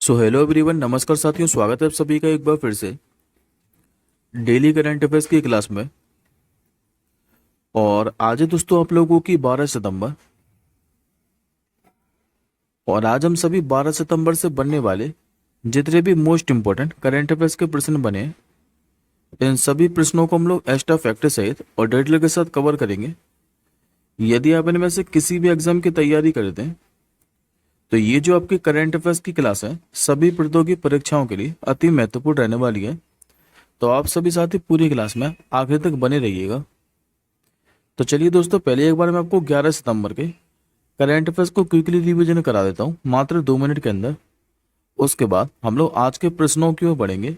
So hello everyone, नमस्कार साथियों। स्वागत है आप सभी का एक बार फिर से डेली करंट अफेयर्स की क्लास में। और आज है दोस्तों आप लोगों की 12 सितंबर। और आज हम सभी 12 सितंबर से बनने वाले जितने भी मोस्ट इंपॉर्टेंट करंट अफेयर्स के प्रश्न बने हैं, इन सभी प्रश्नों को हम लोग एक्स्ट्रा फैक्टर सहित और डिटेल के साथ कवर करेंगे। यदि आप इनमें से किसी भी एग्जाम की तैयारी करते हैं तो ये जो आपकी करंट अफेयर्स की क्लास है सभी प्रतियोगी परीक्षाओं के लिए अति महत्वपूर्ण रहने वाली है। तो आप सभी साथी पूरी क्लास में आखिर तक बने रहिएगा। तो चलिए दोस्तों, पहले एक बार मैं आपको 11 सितंबर के करंट अफेयर्स को क्विकली रिवीजन करा देता हूँ मात्र 2 मिनट के अंदर। उसके बाद हम लोग आज के प्रश्नों की ओर बढ़ेंगे।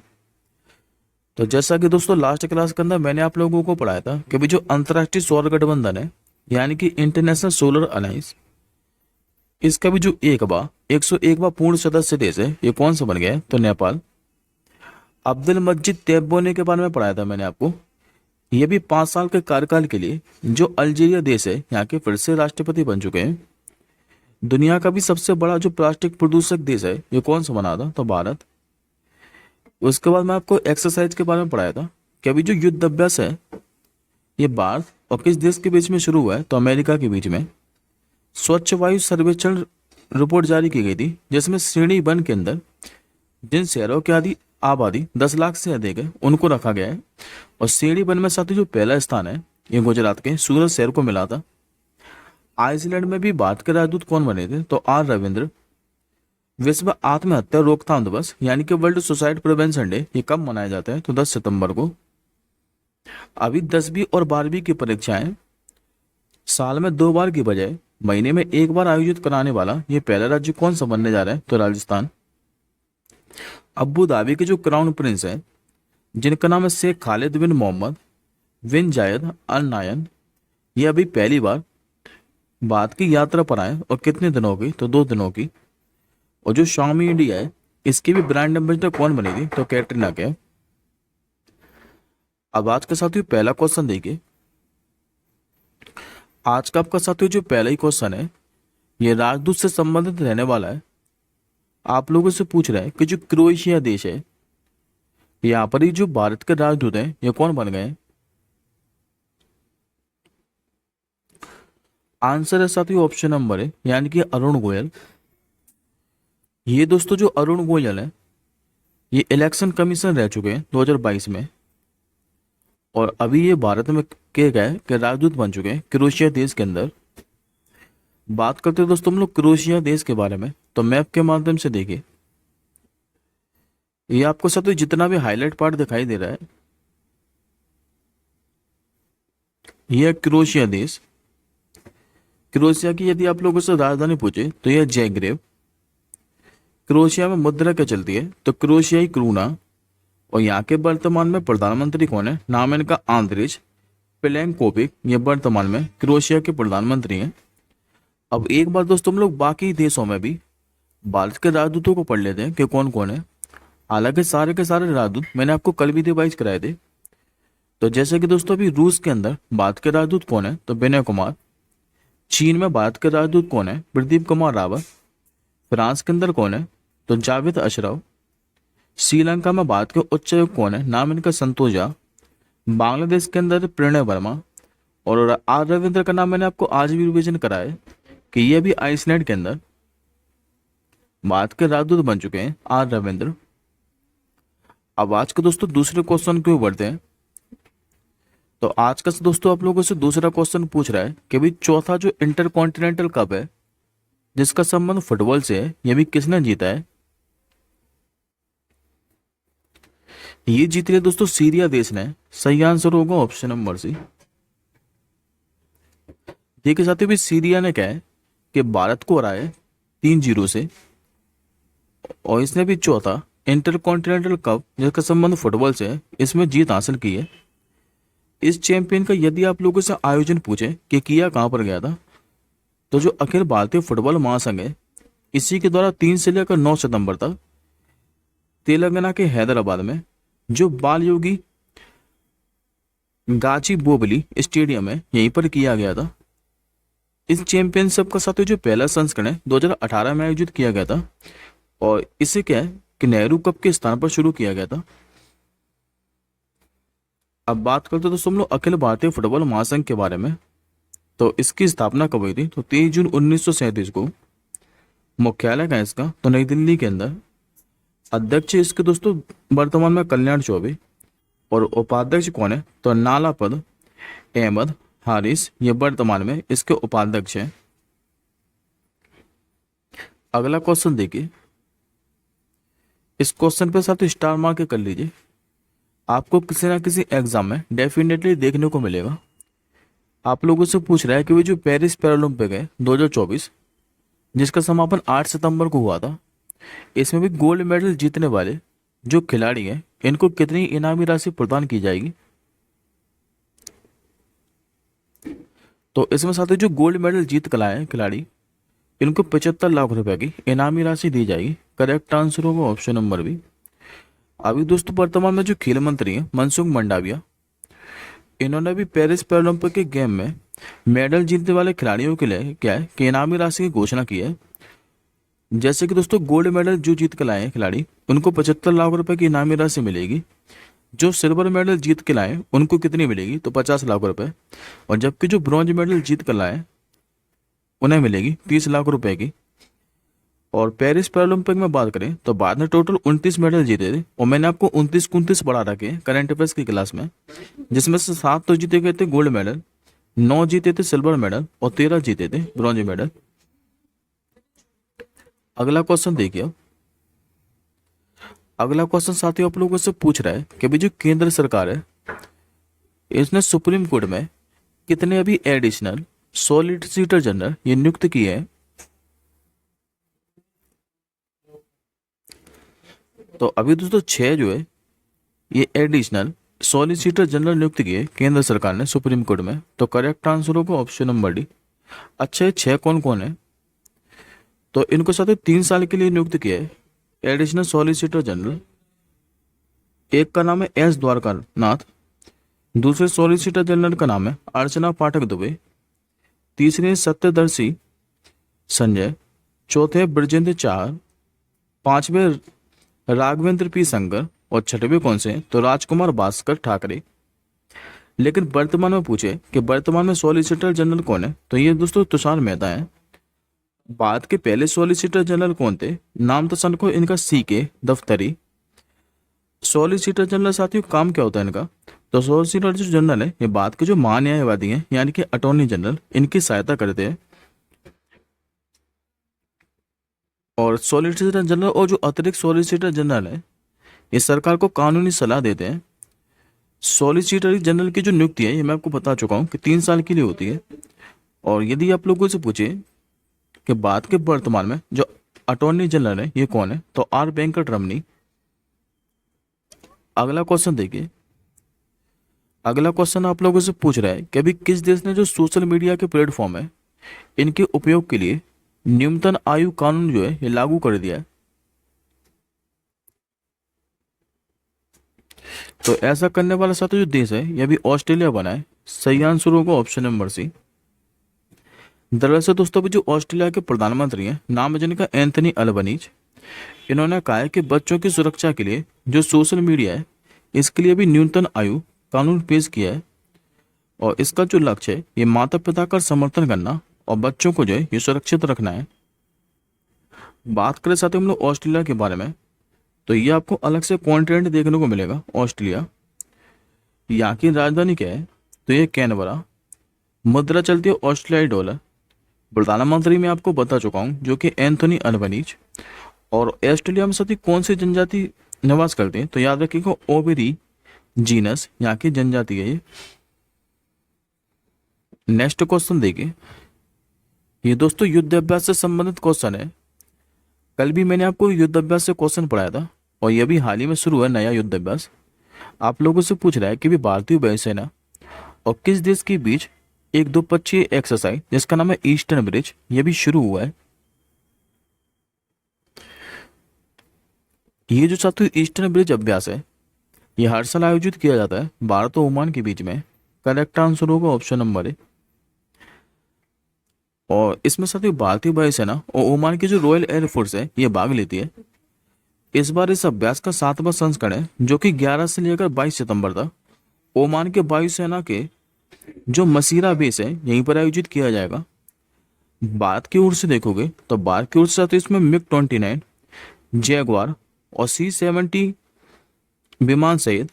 तो जैसा कि दोस्तों लास्ट क्लास के अंदर मैंने आप लोगों को पढ़ाया था कि भाई जो अंतर्राष्ट्रीय सौर गठबंधन है यानी कि इंटरनेशनल सोलर अलायंस, इसका भी जो 101वां पूर्ण सदस्य देश है ये कौन सा बन गया है? तो नेपाल। अब्दुल मजीद तेब्बोने के बारे में पढ़ाया था मैंने आपको। ये भी 5 साल के कार्यकाल के लिए जो अल्जीरिया देश है यहाँ के फिर से राष्ट्रपति बन चुके हैं। दुनिया का भी सबसे बड़ा जो प्लास्टिक प्रदूषक देश है ये कौन सा बना था? तो भारत। उसके बाद मैं आपको एक्सरसाइज के बारे में पढ़ाया था कि अभी जो युद्ध अभ्यास है ये भारत और किस देश के बीच में शुरू हुआ है? तो अमेरिका के बीच में। स्वच्छ वायु सर्वेक्षण रिपोर्ट जारी की गई थी जिसमें श्रेणी वन के अंदर जिन शहरों की आबादी 10 लाख से अधिक है उनको रखा गया है। और श्रेणी वन में साथ ही जो पहला स्थान है ये गुजरात के सूरत शहर को मिला था। आइसलैंड में भी भारत के राजदूत कौन बने थे? तो आर रविंद्र। विश्व आत्महत्या रोकथाम दिवस यानी कि वर्ल्ड सुसाइड प्रिवेंशन डे ये कब मनाया जाता है? तो 10 सितंबर को। अभी 10वीं और 12वीं की परीक्षाएं साल में 2 बार की बजाय महीने में 1 बार आयोजित कराने वाला ये पहला राज्य कौन सा बनने जा रहा है? तो राजस्थान। अबू धाबी के जो क्राउन प्रिंस हैं जिनका नाम है शेख खालिद बिन मोहम्मद बिन जायद अल नायन, ये अभी पहली बार भारत की यात्रा पर आए। और कितने दिनों की? तो 2 दिनों की। और जो शाओमी इंडिया है इसकी भी ब्रांड एम्बेसडर कौन बनेगी? तो कैटरीना कैफ। अब आज के साथियों पहला क्वेश्चन देखिए। आज का आपका साथियों जो पहला ही क्वेश्चन है ये राजदूत से संबंधित रहने वाला है। आप लोगों से पूछ रहा है कि जो क्रोएशिया देश है यहाँ पर ही जो भारत के राजदूत हैं ये कौन बन गए? आंसर है साथियों ऑप्शन नंबर है यानी कि अरुण गोयल। ये दोस्तों जो अरुण गोयल है ये इलेक्शन कमीशन रह चुके हैं 2022 में। और अभी ये भारत में के गए कि राजदूत बन चुके हैं क्रोएशिया देश के अंदर। बात करते हैं दोस्तों हम लोग क्रोएशिया देश के बारे में। तो मैप के माध्यम से देखिए, ये आपको साथियों जितना भी हाईलाइट पार्ट दिखाई दे रहा है यह क्रोएशिया देश। क्रोएशिया की यदि आप लोगों से राजधानी पूछे तो यह जैग्रेब। क्रोएशिया में मुद्रा क्या चलती है? तो क्रोएशियाई क्रूना। और यहाँ के वर्तमान में प्रधानमंत्री कौन है? नाम है इनका आंद्रेज प्लेनकोविक। ये वर्तमान में क्रोएशिया के प्रधानमंत्री हैं। अब एक बार दोस्तों हम लोग बाकी देशों में भी भारत के राजदूतों को पढ़ लेते हैं कि कौन कौन है। हालांकि सारे के सारे राजदूत मैंने आपको कल भी रिवाइज कराए थे। तो जैसे कि दोस्तों अभी रूस के अंदर भारत के राजदूत कौन है? तो विनय कुमार। चीन में भारत के राजदूत कौन है? प्रदीप कुमार रावत। फ्रांस के अंदर कौन है? तो जावेद अशरफ। श्रीलंका में भारत के उच्चायुक्त कौन है? नाम इनका संतोष झा। बांग्लादेश के अंदर प्रणय वर्मा। और आर रविंद्र का नाम मैंने आपको आज भी रिविजन कराया कि ये भी आइसलैंड के अंदर भारत के राजदूत बन चुके हैं, आर रविंद्र। अब आज के दोस्तों दूसरे क्वेश्चन क्यों बढ़ते हैं। तो आज का दोस्तों आप लोगों से दूसरा क्वेश्चन पूछ रहा है कि भाई चौथा जो इंटरकॉन्टिनेंटल कप है जिसका संबंध फुटबॉल से है ये भी किसने जीता है? ये जीत लिया दोस्तों सीरिया देश ने। सही आंसर होगा ऑप्शन नंबर सी। देखिए साथियों भी सीरिया ने क्या है कि भारत को हराया है 3-0 से। और इसने भी चौथा इंटरकॉन्टिनेंटल कप जिसका संबंध फुटबॉल से है इसमें जीत हासिल की है। इस चैंपियन का यदि आप लोगों से आयोजन पूछे कि किया कहां पर गया था तो जो अखिल भारतीय फुटबॉल महासंघ है इसी के द्वारा 3 से लेकर 9 सितंबर तक तेलंगाना के हैदराबाद में जो बाल योगी गाची बोबली स्टेडियम है यहीं पर किया गया था। इस चैंपियनशिप का साथ जो पहला संस्करण है 2018 में आयोजित किया गया था और इसे क्या है कि नेहरू कप के स्थान पर शुरू किया गया था। अब बात करते हैं दोस्तों हम लोग अखिल भारतीय फुटबॉल महासंघ के बारे में। तो इसकी स्थापना कब हुई थी? तो 23 जून 1937 को। मुख्यालय कहाँ है इसका? तो नई दिल्ली के अंदर। अध्यक्ष इसके दोस्तों वर्तमान में कल्याण चौबे, और उपाध्यक्ष कौन है? तो नालापद अहमद हारिस, ये वर्तमान में इसके उपाध्यक्ष हैं। अगला क्वेश्चन देखिए, इस क्वेश्चन पे साथ स्टार मार्क कर लीजिए, आपको किसी ना किसी एग्जाम में डेफिनेटली देखने को मिलेगा। आप लोगों से पूछ रहा है कि वो जो पेरिस पैरालंपिक है 2024, जिसका समापन 8 सितंबर को हुआ था, इसमें भी गोल्ड मेडल जीतने वाले जो खिलाड़ी हैं इनको कितनी इनामी राशि प्रदान की जाएगी? तो इसमें साथ ही जो गोल्ड मेडल जीत कर लाए खिलाड़ी, इनको 75 लाख रुपए की इनामी राशि दी जाएगी। करेक्ट आंसर होगा ऑप्शन नंबर बी। अभी दोस्तों वर्तमान में जो खेल मंत्री हैं मनसुख मंडाविया, इन्होंने भी पेरिस पैरालंपिक के गेम में मेडल जीतने वाले खिलाड़ियों के लिए क्या है कि इनामी राशि की घोषणा की है। जैसे कि दोस्तों गोल्ड मेडल जो जीत कर लाए हैं खिलाड़ी, उनको 75 लाख रुपए की इनामी राशि मिलेगी। जो सिल्वर मेडल जीत के लाए उनको कितनी मिलेगी? तो 50 लाख रुपए। और जबकि जो ब्रॉन्ज मेडल जीत कर लाए उन्हें मिलेगी 30 लाख रुपए की। और पेरिस पैरालंपिक में बात करें तो बाद में टोटल 29 मेडल जीते थे, और मैंने आपको 29 बढ़ा रखे करंट अफेयर्स की क्लास में, जिसमें से 7 तो जीते गए थे गोल्ड मेडल, 9 जीते थे सिल्वर मेडल और 13 जीते थे ब्रॉन्ज मेडल। अगला क्वेश्चन देखिए, अगला क्वेश्चन साथियों आप लोगों से पूछ रहा है कि अभी जो केंद्र सरकार है इसने सुप्रीम कोर्ट में कितने अभी एडिशनल सॉलिसिटर जनरल ये नियुक्त किए हैं? तो अभी दोस्तों 6 जो है ये एडिशनल सॉलिसिटर जनरल नियुक्त किए केंद्र सरकार ने सुप्रीम कोर्ट में। तो करेक्ट आंसर होगा ऑप्शन नंबर डी। अच्छा, ये 6 कौन कौन है? तो इनको साथ 3 साल के लिए नियुक्त किया है एडिशनल सॉलिसिटर जनरल। एक का नाम है एस द्वारकानाथ, दूसरे सॉलिसिटर जनरल का नाम है अर्चना पाठक दुबे, तीसरे सत्यदर्शी संजय, चौथे ब्रजेंद्र चार, पांचवे राघवेंद्र पी शंकर, और छठवें कौन से? तो राजकुमार भास्कर ठाकरे। लेकिन वर्तमान में पूछे कि वर्तमान में सॉलिसिटर जनरल कौन है, तो ये दोस्तों तुषार मेहता है। बाद के पहले सॉलिसिटर जनरल कौन थे? नाम तो सन को इनका सी के दफ्तरी। सॉलिसिटर जनरल साथियों काम क्या होता है इनका? तो सॉलिसिटर जो जनरल है ये बाद के जो महान्यायवादी हैं यानी कि अटॉर्नी जनरल, इनकी सहायता करते हैं। और सॉलिसिटर जनरल और जो अतिरिक्त सॉलिसिटर जनरल है ये सरकार को कानूनी सलाह देते हैं। सॉलिसिटर जनरल की जो नियुक्ति है ये मैं आपको बता चुका हूँ कि 3 साल के लिए होती है। और यदि आप लोगों से पूछे कि बाद के वर्तमान में जो अटॉर्नी जनरल है ये कौन है, तो आर वेंकट रमनी। अगला क्वेश्चन देखिए, अगला क्वेश्चन आप लोगों से पूछ रहा है कि अभी किस देश ने जो सोशल मीडिया के प्लेटफॉर्म है इनके उपयोग के लिए न्यूनतम आयु कानून जो है ये लागू कर दिया है? तो ऐसा करने वाला साथी जो देश है ये भी ऑस्ट्रेलिया बना है। सही आंसर होगा ऑप्शन नंबर सी। दरअसल दोस्तों अभी जो ऑस्ट्रेलिया के प्रधानमंत्री हैं नाम है जिनका एंथनी अल्बनीज, इन्होंने कहा है कि बच्चों की सुरक्षा के लिए जो सोशल मीडिया है इसके लिए भी न्यूनतम आयु कानून पेश किया है। और इसका जो लक्ष्य है ये माता पिता का समर्थन करना और बच्चों को जो है ये सुरक्षित रखना है। बात करें साथ ही हम लोग ऑस्ट्रेलिया के बारे में, तो ये आपको अलग से कॉन्टिनेंट देखने को मिलेगा ऑस्ट्रेलिया। यहाँ की राजधानी क्या है? तो ये कैनबरा। मुद्रा चलती है ऑस्ट्रेलियाई डॉलर। प्रधानमंत्री मैं आपको बता चुका हूँ जो कि एंथनी अल्बनीज। और ऑस्ट्रेलिया में साथी कौन सी जनजाति निवास करते हैं? तो याद रखिएगा ओबेरी जीनस यहाँ की जनजाति है ये। नेक्स्ट क्वेश्चन देखिए, ये दोस्तों युद्ध अभ्यास से संबंधित क्वेश्चन है। कल भी मैंने आपको युद्ध अभ्यास से क्वेश्चन पढ़ाया था और यह भी हाल ही में शुरू है नया युद्ध अभ्यास। आप लोगों से पूछ रहा है कि भी भारतीय वायुसेना और किस देश के बीच एक द्विपक्षीय एक्सरसाइज जिसका नाम है ईस्टर्न ब्रिज यह भी शुरू हुआ है। ये जो साथियों ईस्टर्न ब्रिज अभ्यास है ये हर साल आयोजित किया जाता है भारत और ओमान के बीच में। करेक्ट आंसर होगा ऑप्शन नंबर ए। और इसमें साथियों भारतीय वायुसेना और ओमान की जो रॉयल एयरफोर्स है ये भाग लेती है। इस बार इस अभ्यास का 7वां संस्करण है, जो कि 11 से लेकर 22 सितंबर तक ओमान के वायुसेना के जो मसीरा बेस है यहीं पर आयोजित किया जाएगा। भारत की ओर से देखोगे तो भारत की ओर से इसमें MiG-29, जैगवार और C-70 विमान सहित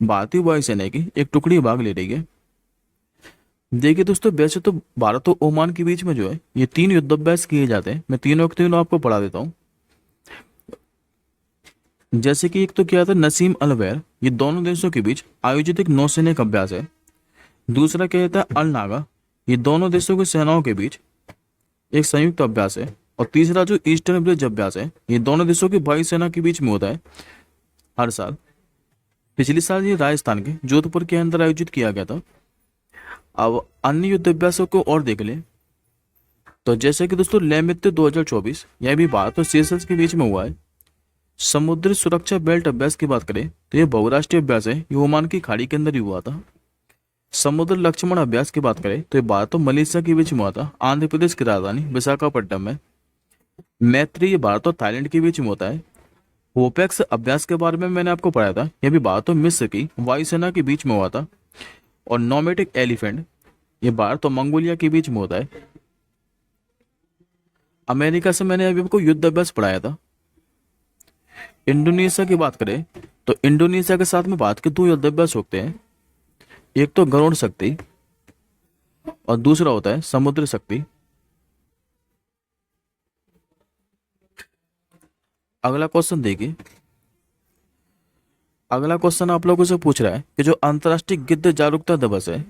भारतीय वायुसेना की एक टुकड़ी भाग ले रही है। देखिए दोस्तों, वैसे तो भारत और ओमान के बीच में जो है ये 3 युद्धाभ्यास किए जाते हैं। मैं तीनों के तीनों आपको पढ़ा देता हूँ। जैसे कि एक तो क्या था, नसीम अलवैर, ये दोनों देशों के बीच आयोजित एक नौसैनिक अभ्यास है। दूसरा क्या कहता है, अल नागा, ये दोनों देशों की सेनाओं के बीच एक संयुक्त अभ्यास है। और तीसरा जो ईस्टर्न ब्रिज अभ्यास है, ये दोनों देशों की वायुसेना के बीच में होता है हर साल। पिछले साल ये राजस्थान के जोधपुर के अंदर आयोजित किया गया था। अब अन्य युद्ध अभ्यासों को और देख लें तो जैसे कि दोस्तों लेह-मित्य 2024, यह भी भारत और सीशेल्स के बीच में हुआ है। समुद्री सुरक्षा बेल्ट अभ्यास की बात करें तो यह बहुराष्ट्रीय अभ्यास है, ये ओमान की खाड़ी के अंदर ही हुआ था। समुद्र लक्ष्मण अभ्यास की बात करें तो यह भारत और मलेशिया के बीच में हुआ था, आंध्र प्रदेश की राजधानी विशाखापट्टनम में। मैत्री, ये भारत और थाईलैंड के बीच में होता है। ओपेक्स अभ्यास के बारे में मैंने आपको पढ़ाया था, यह भी भारत और मिस्र की वायुसेना के बीच में हुआ था। और नोमेटिक एलिफेंट, ये भारत और मंगोलिया के बीच में होता है। अमेरिका से मैंने अभी आपको युद्ध अभ्यास पढ़ाया था। इंडोनेशिया की बात करें तो इंडोनेशिया के साथ में भारत के 2 युद्ध अभ्यास होते हैं। एक तो गरुड़ शक्ति और दूसरा होता है समुद्र शक्ति। अगला क्वेश्चन देखिए। अगला क्वेश्चन आप लोगों से पूछ रहा है कि जो अंतर्राष्ट्रीय गिद्ध जागरूकता दिवस है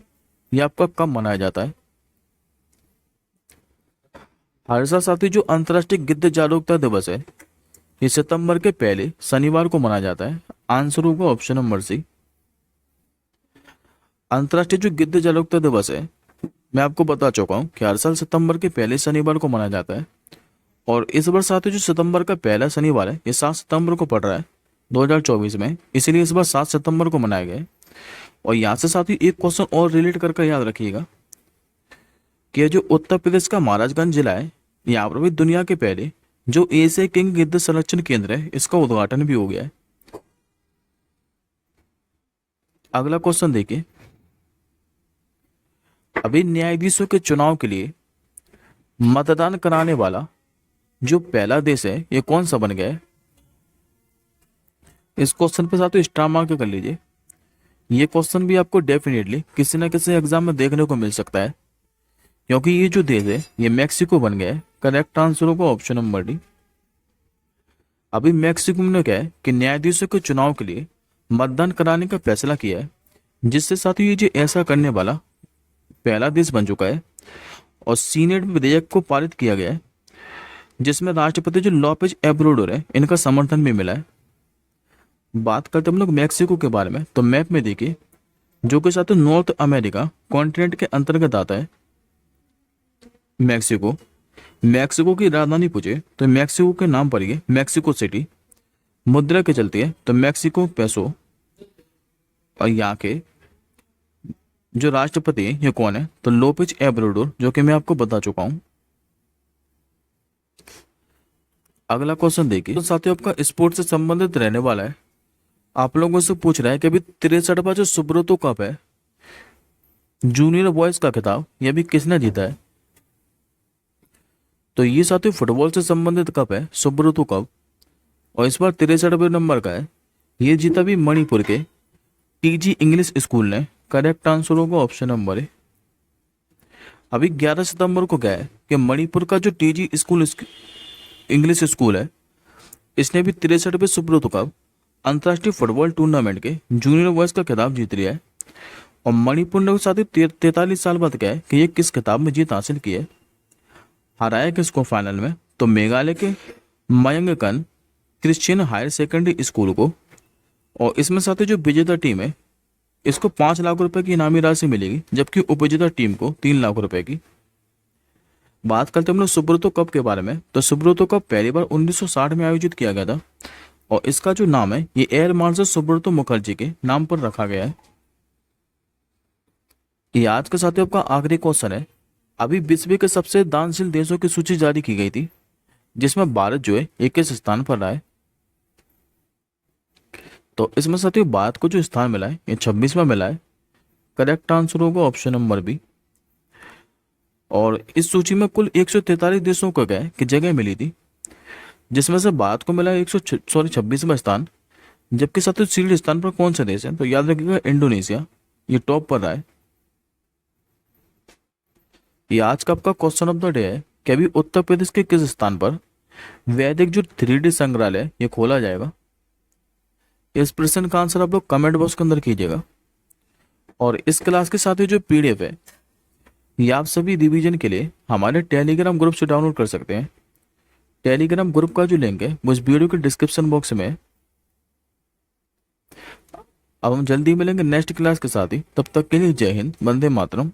यह आपका कब मनाया जाता है। हर साल साथी जो अंतर्राष्ट्रीय गिद्ध जागरूकता दिवस है ये सितंबर के पहले शनिवार को मनाया जाता है। आंसर होगा ऑप्शन नंबर सी। अंतर्राष्ट्रीय जो गिद्ध जागरूकता दिवस है मैं आपको बता चुका हूं कि हर साल सितंबर के पहले शनिवार को मनाया जाता है। और इस बार साथी जो सितंबर का पहला शनिवार है ये 7 सितंबर को पड़ रहा है 2024 में, इसलिए इस बार 7 सितंबर को मनाया गया है। और यहाँ से साथी एक क्वेश्चन और रिलेट करके याद रखिएगा कि जो उत्तर प्रदेश का महाराजगंज जिला है यहाँ पर भी दुनिया के पहले जो एशिया किंग गिद्ध संरक्षण केंद्र है इसका उद्घाटन भी हो गया है। अगला क्वेश्चन देखिए। अभी न्यायाधीशों के चुनाव के लिए मतदान कराने वाला जो पहला देश है ये कौन सा बन गया है। इस क्वेश्चन पे साथ स्टार मार्क कर लीजिए। ये क्वेश्चन भी आपको डेफिनेटली किसी ना किसी एग्जाम में देखने को मिल सकता है, क्योंकि ये जो देश है ये मैक्सिको बन गया है। करेक्ट आंसर होगा ऑप्शन नंबर डी। अभी मैक्सिको ने क्या है कि न्यायाधीशों के चुनाव के लिए मतदान कराने का फैसला किया है, जिससे साथ ही ये जो ऐसा करने वाला पहला देश बन चुका है। और सीनेट में विधेयक को पारित किया गया है, जिसमें राष्ट्रपति जो लॉपेज एब्राडोर है इनका समर्थन भी मिला है। बात करते हम लोग मैक्सिको के बारे में, तो मैप में देखिए जो कि साथ नॉर्थ अमेरिका कॉन्टिनेंट के अंतर्गत आता है मैक्सिको। मैक्सिको की राजधानी पूछे तो मैक्सिको के नाम पर ही मैक्सिको सिटी। मुद्रा के चलती है तो मैक्सिको पेसो। और यहाँ के जो राष्ट्रपति है ये कौन है, तो लोपेज एब्राडोर, जो कि मैं आपको बता चुका हूं। अगला क्वेश्चन देखिए। तो साथियों आपका स्पोर्ट से संबंधित रहने वाला है। आप लोगों से पूछ रहा है कि अभी 63वां जो सुब्रतो कप है जूनियर बॉयज का खिताब, यह भी किसने जीता है। तो ये साथियों फुटबॉल से संबंधित कप है सुब्रतो कप, और इस बार 63वें नंबर का है। ये जीता भी मणिपुर के टीजी इंग्लिश स्कूल ने। करेक्ट आंसर होगा ऑप्शन नंबर ए। अभी 11 सितंबर को क्या है कि मणिपुर का जो टीजी स्कूल इंग्लिश स्कूल है इसने भी 63वें सुब्रतो कप अंतर्राष्ट्रीय फुटबॉल टूर्नामेंट के जूनियर बॉयज का खिताब जीत लिया है। और मणिपुर ने साथ ही 43 साल बाद क्या है कि ये किस खिताब में जीत हासिल की है। हराया किसको फाइनल में, तो मेघालय के मयंगकन क्रिश्चियन हायर सेकेंडरी स्कूल को। और इसमें साथ ही जो विजेता टीम है इसको 5 लाख रुपए की इनामी राशि मिलेगी, जबकि उपविजेता टीम को 3 लाख रुपए की। बात करते हम लोग सुब्रतो कप के बारे में, तो सुब्रतो कप पहली बार 1960 में आयोजित किया गया था। और इसका जो नाम है ये एयर मार्शल सुब्रतो मुखर्जी के नाम पर रखा गया है। ये आज के साथ आपका आखिरी क्वेश्चन है। अभी विश्व के सबसे दानशील देशों की सूची जारी की गई थी, जिसमें भारत जो है 21 स्थान पर रहा है। तो इसमें साथियों बात को जो स्थान मिला है ये 26वां मिला है। करेक्ट आंसर होगा ऑप्शन नंबर बी। और इस सूची में कुल 143 देशों को क्या है कि जगह मिली थी, जिसमें से भारत को मिला 26वां स्थान। जबकि साथियों सीड स्थान पर कौन सा देश है, तो याद रखिएगा इंडोनेशिया, ये टॉप पर रहा है। ये आज का आपका क्वेश्चन ऑफ द डे है कि अभी उत्तर प्रदेश के किस स्थान पर वैदिक जो 3D संग्रहालय ये खोला जाएगा। इस प्रश्न का आंसर आप लोग कमेंट बॉक्स के अंदर कीजिएगा। और इस क्लास के साथ ही जो PDF है ये आप सभी रिवीजन के लिए हमारे टेलीग्राम ग्रुप से डाउनलोड कर सकते हैं। टेलीग्राम ग्रुप का जो लिंक है वो इस वीडियो के डिस्क्रिप्शन बॉक्स में है। अब हम जल्दी मिलेंगे नेक्स्ट क्लास के साथ ही, तब तक के लिए जय हिंद, वंदे मातरम।